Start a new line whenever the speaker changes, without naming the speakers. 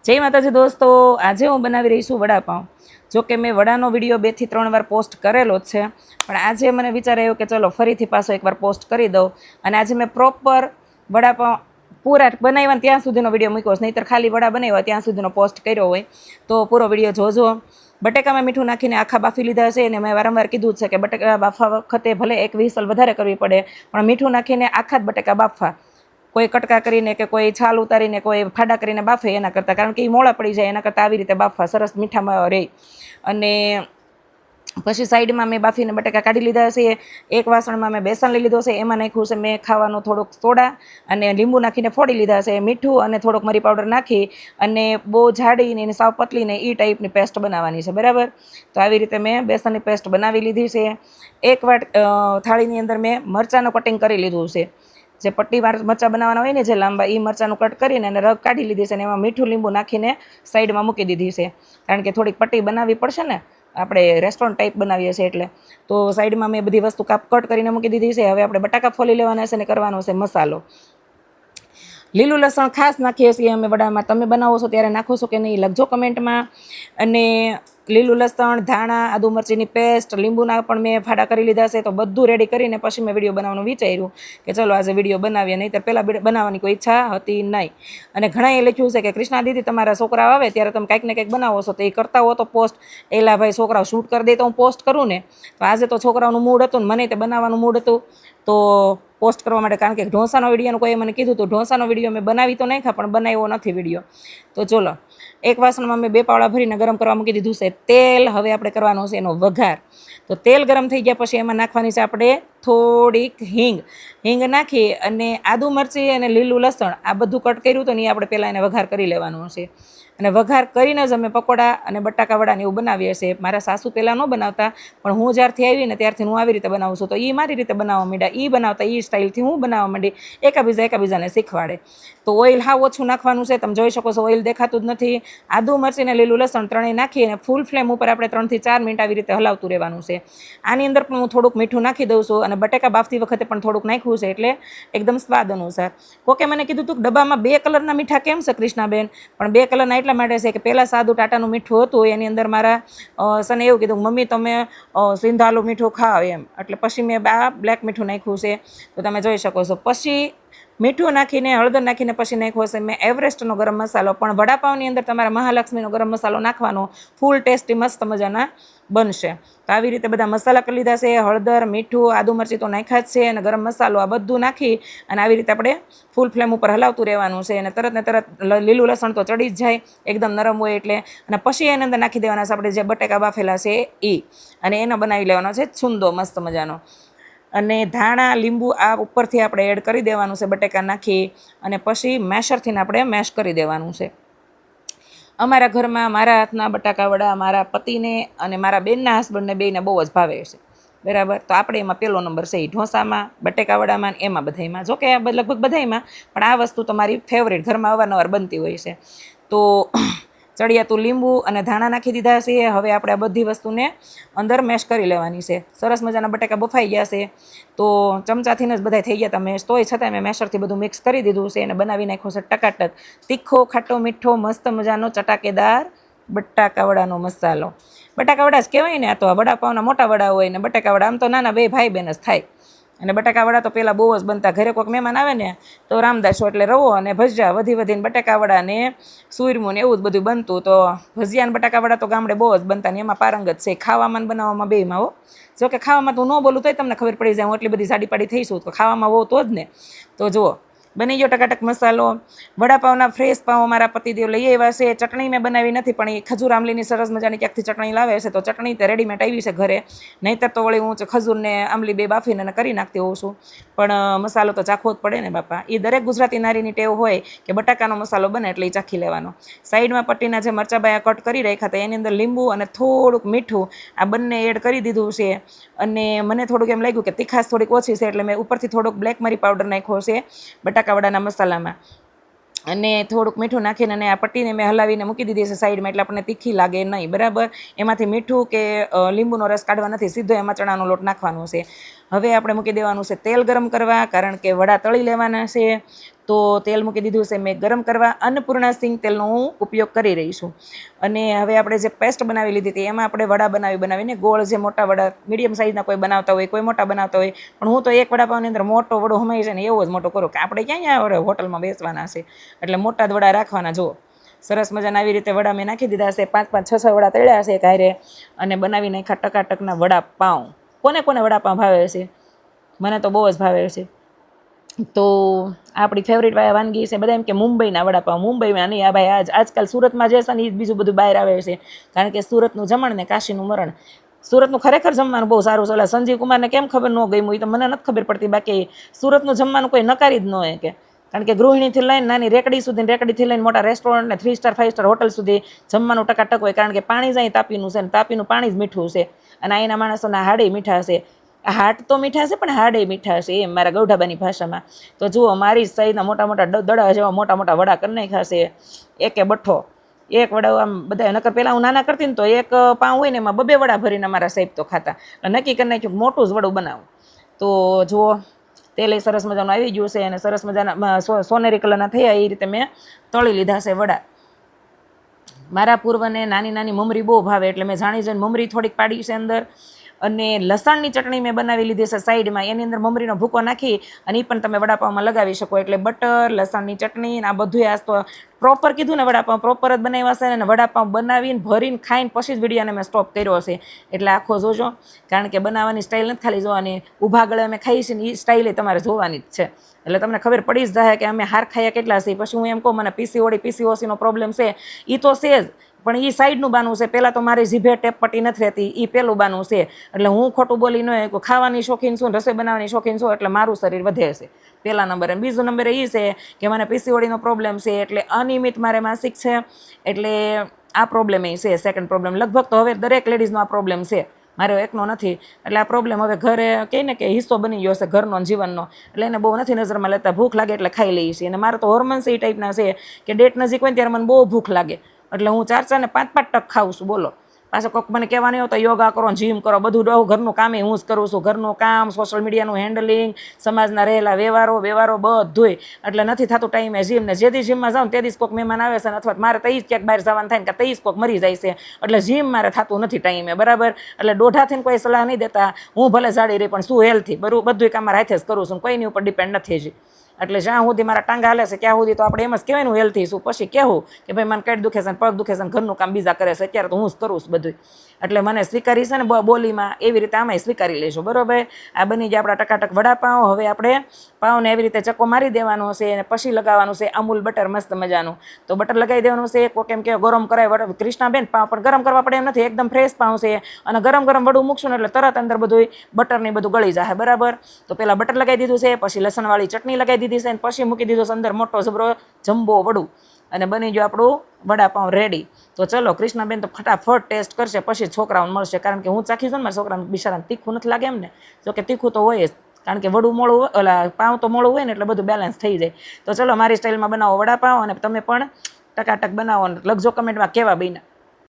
જય માતાજી દોસ્તો, આજે હું બનાવી રહી છું વડાપાઉં. જો કે મેં વડાનો વિડીયો 2 થી 3 વાર પોસ્ટ કરેલો જ છે, પણ આજે મને વિચાર આવ્યો કે ચલો ફરીથી પાછો એકવાર પોસ્ટ કરી દઉં. અને આજે મેં પ્રોપર વડાપાઉં પૂરા બનાવ્યા ત્યાં સુધીનો વિડીયો મૂક્યો છે, નહીંતર ખાલી વડા બનાવ્યા ત્યાં સુધીનો પોસ્ટ કર્યો હોય તો પૂરો વિડીયો જોજો. બટેકામાં મીઠું નાખીને આખા બાફી લીધા છે, અને મેં વારંવાર કીધું છે કે બટેકા બાફવા વખતે ભલે એક વિસલ વધારે કરવી પડે, પણ મીઠું નાખીને આખા જ બટેકા બાફવા. કોઈ કટકા કરીને કે કોઈ છાલ ઉતારીને કોઈ ફાડા કરીને બાફે એના કરતાં, કારણ કે એ મોળા પડી જાય એના કરતાં આવી રીતે બાફવા સરસ મીઠામાં રહે. અને પછી સાઈડમાં મેં બાફીને બટેકા કાઢી લીધા છે. એક વાસણમાં મેં બેસન લઈ લીધો છે, એમાં નાખ્યું છે મેં ખાવાનું થોડુંક સોડા અને લીંબુ નાખીને ફોડી લીધા છે. મીઠું અને થોડોક મરી પાવડર નાખી અને બહુ જાડીને એને સાવ પતલીને એ ટાઈપની પેસ્ટ બનાવવાની છે, બરાબર. તો આવી રીતે મેં બેસનની પેસ્ટ બનાવી લીધી છે. એક થાળીની અંદર મેં મરચાંનું કટિંગ કરી લીધું છે. જે પટ્ટીવાર મરચાં બનાવવાના હોય ને, જે લાંબા, એ મરચાંનું કટ કરીને અને રગ કાઢી લીધી છે, અને એમાં મીઠું લીંબુ નાખીને સાઈડમાં મૂકી દીધી છે, કારણ કે થોડીક પટ્ટી બનાવવી પડશે ને, આપણે રેસ્ટોરન્ટ ટાઈપ બનાવીએ છીએ એટલે. તો સાઈડમાં મેં બધી વસ્તુ કટ કરીને મૂકી દીધી છે. હવે આપણે બટાકા ફોલી લેવાના છે અને કરવાનો છે મસાલો. લીલું લસણ ખાસ નાખીએ છીએ અમે વડામાં. તમે બનાવો છો ત્યારે નાખો છો કે નહીં લખજો કમેન્ટમાં. અને લીલું લસણ, ધાણા, આદુ મરચીની પેસ્ટ, લીંબુના પણ મેં ફાડા કરી લીધા છે. તો બધું રેડી કરીને પછી મેં વિડીયો બનાવવાનું વિચાર્યું કે ચલો આજે વિડીયો બનાવીએ, નહીં તો પહેલાં બનાવવાની કોઈ ઈચ્છા હતી નહીં. અને ઘણાએ લખ્યું છે કે કૃષ્ણા દીદી તમારા છોકરા આવે ત્યારે તમે કંઈક ને કંઈક બનાવો છો, તો એ કરતા હો તો પોસ્ટ. એલા ભાઈ, છોકરાઓ શૂટ કરી દે તો હું પોસ્ટ કરું ને. તો આજે તો છોકરાઓનું મૂડ હતું ને મને તે બનાવવાનું મૂડ હતું, તો પોસ્ટ કરવા માટે. કારણ કે ઢોસાનો વિડીયોનું કોઈ મને કીધું હતું, ઢોસાનો વિડીયો મેં બનાવી તો નાખ્યા પણ બનાવ્યો નથી વિડીયો. તો ચલો, એક વાસણમાં મેં 2 પાવડા ભરીને ગરમ કરવા મૂકી દીધું છે તેલ. હવે આપણે કરવાનો છે એનો વઘાર. તો તેલ ગરમ થઈ ગયા પછી એમાં નાખવાની છે આપણે થોડીક હિંગ નાખી અને આદુ મરચી અને લીલું લસણ આ બધું કટ કર્યું તો ને આપણે પહેલાં એને વઘાર કરી લેવાનું છે. અને વઘાર કરીને જ અમે પકોડા અને બટાકા વડાને એવું બનાવીએ છીએ. મારા સાસુ પહેલાં ન બનાવતા, પણ હું જ્યારથી આવી ને ત્યારથી હું આવી રીતે બનાવું છું. તો એ મારી રીતે બનાવવા માંડ્યા, એ બનાવતા એ સ્ટાઇલથી હું બનાવવા માંડી. એકાબીજાને શીખવાડે. તો ઓઇલ હાવ ઓછું નાખવાનું છે. તમે જોઈ શકો છો ઓઇલ દેખાતું જ નથી. આદુ મરચી અને લીલું લસણ ત્રણેય નાખી અને ફૂલ ફ્લેમ ઉપર આપણે 3 થી 4 મિનિટ આવી રીતે હલાવતું રહેવાનું છે. આની અંદર પણ હું થોડુંક મીઠું નાખી દઉં છું, અને બટેકા બાફતી વખતે પણ થોડુંક નાખ્યું છે, એટલે એકદમ સ્વાદ અનુસાર. કોકે મને કીધું હતું કે ડબ્બામાં 2 કલરના મીઠા કેમ છે કૃષ્ણાબેન? પણ 2 કલરના એટલા માટે છે કે પહેલાં સાદું ટાટાનું મીઠું હતું, એની અંદર મારા સને એવું કીધું મમ્મી તમે સિંધાલું મીઠું ખાઓ એમ, એટલે પછી મેં આ બ્લેક મીઠું નાખ્યું છે. તો તમે જોઈ શકો છો. પછી મીઠું નાખીને હળદર નાખીને પછી નાખ્યો છે મેં એવરેસ્ટનો ગરમ મસાલો. પણ વડાપાઉંની અંદર તમારા મહાલક્ષ્મીનો ગરમ મસાલો નાખવાનો, ફૂલ ટેસ્ટી મસ્ત મજાના બનશે. તો આવી રીતે બધા મસાલા કરી લીધા છે. હળદર, મીઠું, આદુ મરચી તો નાખ્યા જ છે, અને ગરમ મસાલો આ બધું નાખી અને આવી રીતે આપણે ફૂલ ફ્લેમ ઉપર હલાવતું રહેવાનું છે. અને તરત ને તરત લીલું લસણ તો ચડી જ જાય એકદમ નરમ હોય એટલે. અને પછી એની અંદર નાખી દેવાના છે આપણે જે બટેકા બાફેલા છે એ, અને એનો બનાવી લેવાનો છે છુંદો મસ્ત મજાનો. અને ધાણા, લીંબુ આ ઉપરથી આપણે એડ કરી દેવાનું છે બટેકા નાખી, અને પછી મેશરથી આપણે મેશ કરી દેવાનું છે. અમારા ઘરમાં મારા હાથના બટાકા વડા મારા પતિને અને મારા બેનના હસબન્ડને બેયને બહુ જ ભાવે છે, બરાબર. તો આપણે એમાં પહેલો નંબર છે ઢોસામાં, બટેકા વડામાં, એમાં બધામાં. જો કે લગભગ બધામાં, પણ આ વસ્તુ તમારી ફેવરેટ, ઘરમાં અવારનવાર બનતી હોય છે. તો ચડિયાતું લીંબુ અને ધાણા નાખી દીધા છે. હવે આપણે આ બધી વસ્તુને અંદર મેશ કરી લેવાની છે. સરસ મજાના બટાકા બફાઈ ગયા છે, તો ચમચાથીને જ બધા થઈ ગયા હતા મેશ. તોય છતાં મેં મેશરથી બધું મિક્સ કરી દીધું છે અને બનાવી નાખ્યો છે ટકાટક તીખો, ખાટો, મીઠો, મસ્ત મજાનો ચટાકેદાર બટાકા વડાનો મસાલો. બટાકા વડા જ કહેવાય ને, આ તો વડાપાવના મોટા વડા હોય ને બટાકા વડા આમ તો નાના 2 ભાઈ બહેન જ થાય. અને બટાકા વડા તો પહેલાં બહુ જ બનતા. ઘરે કોઈક મહેમાન આવે ને તો રામદાસો એટલે રવો અને ભજીયા વધીને બટાકા વડા ને સૂરમું ને એવું જ બધું બનતું. તો ભજીયા અને બટાકા વડા તો ગામડે બહુ જ બનતા, ને એમાં પારંગત છે, ખાવામાં બનાવવામાં બેયમાં. હો, જો કે ખાવામાં તો ન બોલું તોય તમને ખબર પડી જાય હું એટલી બધી સાડી પાડી થઈશું. તો ખાવામાં બહુ તો જ ને. તો જુઓ, બની ગયો ટકાટક મસાલો. વડાપાવના ફ્રેશ પાઉં મારા પતિદેવ લઈ આવ્યા છે. ચટણી મેં બનાવી નથી, પણ એ ખજૂર આંબલીની સરસ મજાની ક્યાંકથી ચટણી લાવે છે, તો ચટણી તે રેડીમેડ આવી છે ઘરે. નહીંતર તો વળી હું ખજૂરને આંબલી 2 બાફીને અને કરી નાખતી હોઉં છું. પણ મસાલો તો ચાખવો જ પડે ને બાપા. એ દરેક ગુજરાતી નારીની ટેવ હોય કે બટાકાનો મસાલો બને એટલે એ ચાખી લેવાનો. સાઈડમાં પટ્ટીના જે મરચાં બાયા કટ કરી રાખ્યા હતા એની અંદર લીંબુ અને થોડુંક મીઠું આ બંને એડ કરી દીધું છે. અને મને થોડુંક એમ લાગ્યું કે તીખાશ થોડીક ઓછી છે, એટલે મેં ઉપરથી થોડોક બ્લેક મરી પાવડર નાખ્યો છે બટાકા વડાના મસાલામાં. અને થોડુંક મીઠું નાખીને અને આ પટ્ટીને મેં હલાવીને મૂકી દીધી છે સાઈડમાં, એટલે આપણને તીખી લાગે નહીં, બરાબર. એમાંથી મીઠું કે લીંબુનો રસ કાઢવા નથી, સીધો એમાં ચણાનો લોટ નાખવાનો છે. હવે આપણે મૂકી દેવાનું છે તેલ ગરમ કરવા, કારણ કે વડા તળી લેવાના છે. તો તેલ મૂકી દીધું છે મેં ગરમ કરવા. અન્નપૂર્ણા સિંગ તેલનો હું ઉપયોગ કરી રહી છું. અને હવે આપણે જે પેસ્ટ બનાવી લીધી હતી એમાં આપણે વડા બનાવીને ગોળ, જે મોટા વડા મીડિયમ સાઇઝના કોઈ બનાવતા હોય, કોઈ મોટા બનાવતા હોય, પણ હું તો એક વડાપાવની અંદર મોટો વડો હમાઈ છે ને એવો જ મોટો કરું, કે આપણે ક્યાં હોટલમાં બેસવાના છે, એટલે મોટા જ વડા રાખવાના. જુઓ સરસ મજાના આવી રીતે વડા મેં નાખી દીધા છે. 5-5, 6-6 વડા તળ્યા છે કાંઈ, અને બનાવી નાખ્યા ટકાટકના વડાપાઉં. કોને કોને વડાપાઉં ભાવે છે? મને તો બહુ જ ભાવે છે. તો આપણી ફેવરિટ વાનગી છે, બધા એમ કે મુંબઈના વડાપાઉં. મુંબઈમાં નહીં, આ ભાઈ આજકાલ સુરતમાં જે છે ને એ બીજું બધું બહાર આવે છે, કારણ કે સુરતનું જમણ ને કાશીનું મરણ. સુરતનું ખરેખર જમવાનું બહુ સારું છે. ઓલા સંજીવ કુમારને કેમ ખબર ન ગઈ, એ તો મને નથી ખબર પડતી. બાકી સુરતનું જમવાનું કોઈ નકારી જ ન હોય, કે કારણ કે ગૃહિણીથી લઈને નાની રેકડી સુધી, રેકડીથી લઈને મોટા રેસ્ટોરન્ટ ને 3 સ્ટાર 5 સ્ટાર હોટલ સુધી જમવાનું ટકાટક હોય, કારણ કે પાણી જ અહીં તાપીનું છે, ને તાપીનું પાણી જ મીઠું છે, અને અહીંના માણસોના હાડે મીઠા છે. હાટ તો મીઠા છે પણ હાડે મીઠા છે, એમ મારા ગૌઢાબાની ભાષામાં. તો જુઓ મારી સાઈઝના મોટા મોટા દડા જેવા મોટા મોટા વડા કરી નાખ્યા છે. એકે બઠ્ઠો એક વડા આમ બધા, નકર પહેલાં હું નાના કરતી ને તો એક પાઉં હોય ને એમાં 2 વડા ભરીને મારા સાહેબ તો ખાતા. નક્કી કરી નાખ્યું મોટું જ વડું બનાવું. તો જુઓ તેલ એ સરસ મજાનું આવી ગયું છે, અને સરસ મજાના સોનેરી કલરના થયા એ રીતે મેં તળી લીધા છે વડા. મારા પૂર્વને નાની નાની મમરી બહુ ભાવે, એટલે મેં જાણી જોઈને મમરી થોડીક પાડી છે અંદર. અને લસણની ચટણી મેં બનાવી લીધી છે સાઈડમાં, એની અંદર મમરીનો ભૂકો નાખી અને એ પણ તમે વડાપાવમાં લગાવી શકો. એટલે બટર, લસણની ચટણી આ બધું આજ તો પ્રોપર કીધું ને, વડાપાવ પ્રોપર જ બનાવ્યા છે. અને વડાપાવ બનાવીને ભરીને ખાઈને પછી જ વિડીયોને મેં સ્ટોપ કર્યો છે, એટલે આખો જોજો. કારણ કે બનાવવાની સ્ટાઇલ નથી ખાલી જોવાની, ઊભા ગળે અમે ખાઈએ છીએ ને એ સ્ટાઇલે તમારે જોવાની જ છે. એટલે તમને ખબર પડી જ જાય કે અમે હાર ખાયા કેટલા છે. પછી હું એમ કહું મને પીસીઓસીનો પ્રોબ્લેમ છે, એ તો છે જ, પણ એ સાઈડનું બાનું છે. પહેલાં તો મારી જીભે ટેપ પટ્ટી નથી રહેતી, એ પહેલું બાનું છે. એટલે હું ખોટું બોલી ન ખાવાની શોખીન છું, રસોઈ બનાવવાની શોખીન છું, એટલે મારું શરીર વધે છે પહેલા નંબરે. અને બીજો નંબર એ છે કે મને પીસીઓડીનો પ્રોબ્લેમ છે, એટલે અનિયમિત મારે માસિક છે, એટલે આ પ્રોબ્લેમ એ છે સેકન્ડ પ્રોબ્લેમ. લગભગ તો હવે દરેક લેડીઝનો આ પ્રોબ્લેમ છે, મારો એકનો નથી. એટલે આ પ્રોબ્લેમ હવે ઘરે કહે ને કે હિસ્સો બની ગયો છે ઘરનો, જીવનનો. એટલે એને બહુ નથી નજરમાં લેતા, ભૂખ લાગે એટલે ખાઈ લઈએ છીએ. અને મારે તો હોર્મોન્સ એ ટાઈપના છે કે ડેટ નજીક હોય ત્યારે મને બહુ ભૂખ લાગે, એટલે હું 4-4 ને 5-5 ટક ખાઉં છું. બોલો, પાછો કોઈક મને કહેવા નહીં હોય તો યોગા કરો, જીમ કરો, બધું ઘરનું કામ હું જ કરું છું. ઘરનું કામ, સોશિયલ મીડિયાનું હેન્ડલિંગ, સમાજના રહેલા વ્યવહારો બધુંય. એટલે નથી થતું ટાઈમે જીમ. ને જેથી જીમમાં જાઉં તે દિવસ કોઈક મહેમાન આવે છે, અથવા મારે તઈ જ ક્યાંક બહાર જવાનું થાય ને કે તઈ જ કોઈક મરી જાય છે, એટલે જીમ મારે થતું નથી ટાઈમે, બરાબર. એટલે દોઢાથી કોઈ સલાહ નહીં દેતા. હું ભલે જાડી રહી પણ શું હેલ્થી, બધું કામ મારા હાથે જ કરું છું, કોઈની ઉપર ડિપેન્ડ નથી જ. એટલે જ્યાં સુધી મારા ટાંગા હાલે છે ત્યાં સુધી તો આપણે એમ જ કહેવાય હેલ્થી છું. પછી કહેવું કે ભાઈ મને પેટ દુખે છે, પગ દુખે છે, ઘરનું કામ બીજા કરે છે, અત્યારે તો હું જ કરું છું બધું. એટલે મને સ્વીકારી છે ને બોલીમાં, એવી રીતે આમાંય સ્વીકારી લેજો, બરાબર. આ બની ગયા આપણા ટકાટક વડાપાઉં. હવે આપણે પાઉંને એવી રીતે ચક્કો મારી દેવાનો છે, અને પછી લગાવવાનું છે અમૂલ બટર મસ્ત મજાનું. તો બટર લગાવી દેવાનું છે. કોક એમ કે ગરમ કરાય, કૃષ્ણાબેન પાઉં પણ ગરમ કરવા પડે એમ નથી, એકદમ ફ્રેશ પાઉં છે. અને ગરમ વડું મૂકશું ને એટલે તરત અંદર બધું બટર ને બધું ગળી જાય, બરાબર. તો પહેલાં બટર લગાવી દીધું છે, પછી લસણવાળી ચટણી લગાવી દીધી છે, અને પછી મૂકી દીધો છે અંદર મોટો જબરો જમ્બો વડું, અને બની ગયો આપણું વડાપાઉં રેડી. તો ચલો, કૃષ્ણાબેન તો ફટાફટ ટેસ્ટ કરશે, પછી છોકરાઓને મળશે. કારણ કે હું ચાખીશ ને મારા છોકરાને બિચારાને તીખું નથી લાગે એમ ને, જો કે તીખું તો હોય જ, કારણ કે વડું મોળું હોય, ઓલા પાઉં તો મોળું હોય ને, એટલે બધું બેલેન્સ થઈ જાય. તો ચલો, મારી સ્ટાઇલમાં બનાવો વડાપાઉં, અને તમે પણ ટકાટક બનાવો, અને લખજો કમેન્ટમાં કેવા બન્યા.